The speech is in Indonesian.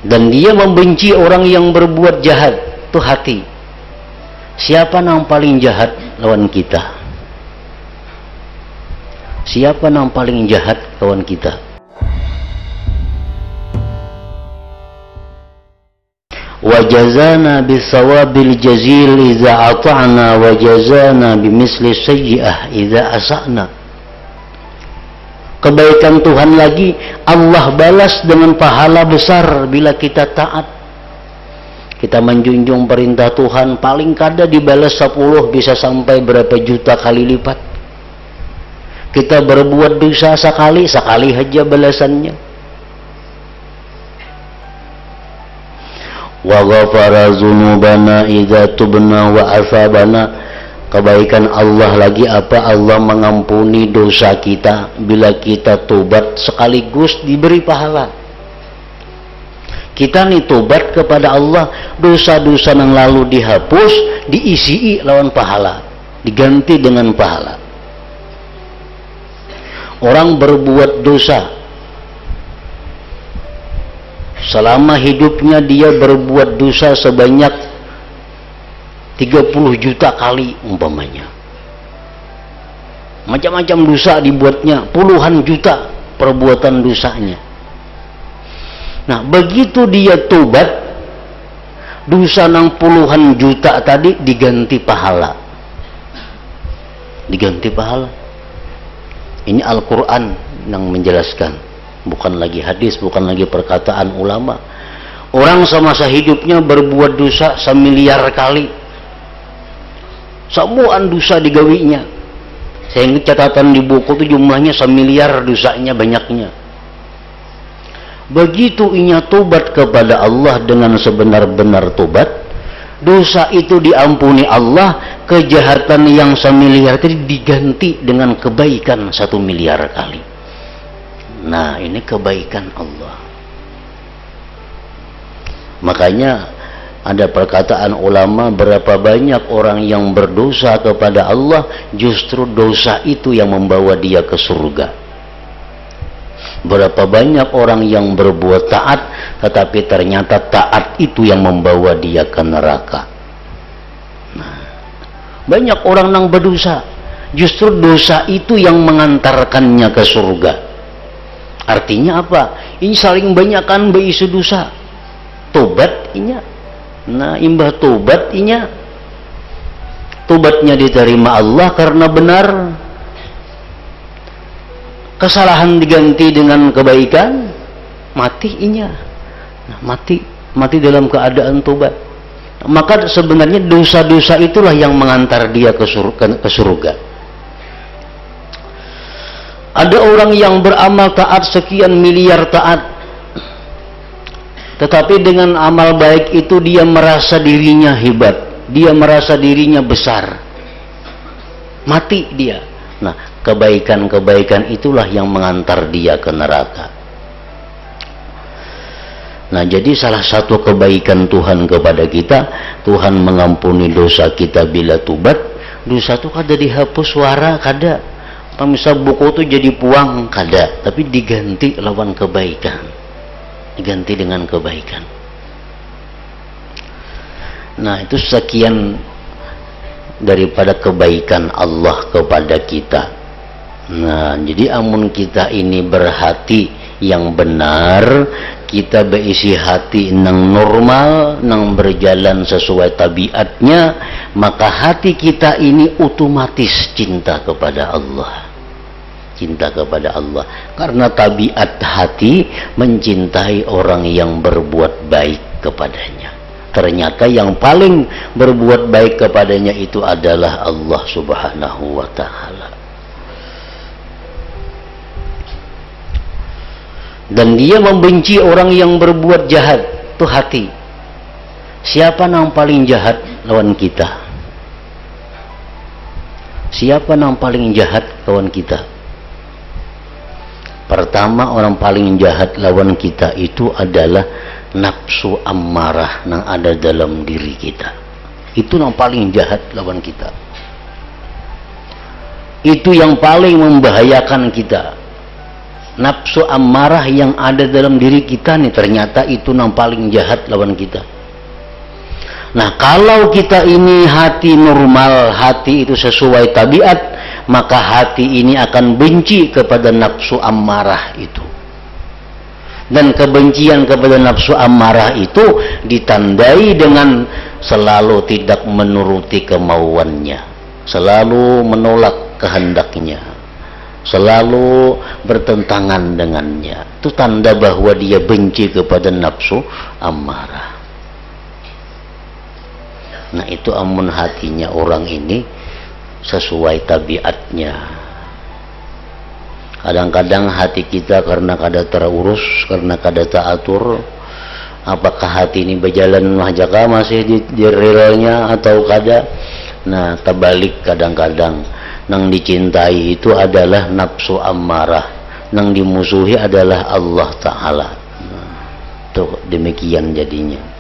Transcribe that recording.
Dan dia membenci orang yang berbuat jahat, itu hati. Siapa yang paling jahat lawan kita? Siapa yang paling jahat lawan kita? Wajazana bisawabil jazil idza ata'na wajazana bimisli sayyi'ah idza asa'na. Kebaikan Tuhan lagi Allah balas dengan pahala besar bila kita taat. Kita menjunjung perintah Tuhan, paling kada dibalas 10, bisa sampai berapa juta kali lipat. Kita berbuat dosa sekali aja balasannya. Wa ghafara dzunubana idza tubna wa asabana. Kebaikan Allah lagi apa? Allah mengampuni dosa kita bila kita tobat, sekaligus diberi pahala. Kita nih tobat kepada Allah, dosa-dosa yang lalu dihapus, diisi lawan pahala, diganti dengan pahala. Orang berbuat dosa, selama hidupnya dia berbuat dosa sebanyak 30 juta kali umpamanya. Macam-macam dosa dibuatnya, puluhan juta perbuatan dosanya. Nah, begitu dia tobat, dosa nang puluhan juta tadi diganti pahala. Diganti pahala. Ini Al-Quran yang menjelaskan, bukan lagi hadis, bukan lagi perkataan ulama. Orang semasa hidupnya berbuat dosa 1 miliar kali, semuaan dosa digawinya. Saya catatan di buku itu jumlahnya 1 miliar dosanya, banyaknya. Begitu inya tobat kepada Allah dengan sebenar-benar tobat, dosa itu diampuni Allah, kejahatan yang 1 miliar tadi diganti dengan kebaikan 1 miliar kali. Nah, ini kebaikan Allah. Makanya ada perkataan ulama, berapa banyak orang yang berdosa kepada Allah, justru dosa itu yang membawa dia ke surga. Berapa banyak orang yang berbuat taat, tetapi ternyata taat itu yang membawa dia ke neraka. Nah, banyak orang yang berdosa, justru dosa itu yang mengantarkannya ke surga. Artinya apa? Ini saling banyakkan berisi dosa. Tobat inya. Nah, imbah tobat inya, tobatnya diterima Allah karena benar, kesalahan diganti dengan kebaikan, mati inya. Nah, mati dalam keadaan tobat. Maka sebenarnya dosa-dosa itulah yang mengantar dia ke surga. Ada orang yang beramal taat sekian miliar taat, tetapi dengan amal baik itu dia merasa dirinya hebat, dia merasa dirinya besar, mati dia. Nah, kebaikan-kebaikan itulah yang mengantar dia ke neraka. Nah, jadi salah satu kebaikan Tuhan kepada kita, Tuhan mengampuni dosa kita bila tobat. Dosa itu kada dihapus suara, kada. Misal buku itu jadi puang, kada, tapi diganti lawan kebaikan, diganti dengan kebaikan. Nah, itu sekian daripada kebaikan Allah kepada kita. Nah, jadi amun kita ini berhati yang benar, kita berisi hati nang normal, nang berjalan sesuai tabiatnya, maka hati kita ini otomatis cinta kepada Allah. Cinta kepada Allah karena tabiat hati mencintai orang yang berbuat baik kepadanya. Ternyata yang paling berbuat baik kepadanya itu adalah Allah Subhanahu wa ta'ala. Dan dia membenci orang yang berbuat jahat, itu hati. Siapa yang paling jahat lawan kita? Siapa yang paling jahat lawan kita? Pertama, orang paling jahat lawan kita itu adalah nafsu ammarah yang ada dalam diri kita. Itu yang paling jahat lawan kita. Itu yang paling membahayakan kita. nafsu amarah yang ada dalam diri kita nih, ternyata itu yang paling jahat lawan kita. Nah, kalau kita ini hati normal, hati itu sesuai tabiat, maka hati ini akan benci kepada nafsu amarah itu. Dan kebencian kepada nafsu amarah itu ditandai dengan selalu tidak menuruti kemauannya, selalu menolak kehendaknya, selalu bertentangan dengannya. Itu tanda bahwa dia benci kepada nafsu amarah. Nah, itu amun hatinya orang ini sesuai tabiatnya. Kadang-kadang hati kita karena kada terurus, karena kada teratur, apakah hati ini berjalan mahjaka masih di relnya atau kada. Nah, terbalik kadang-kadang nang dicintai itu adalah nafsu amarah, nang dimusuhi adalah Allah Ta'ala. Nah, tuh demikian jadinya.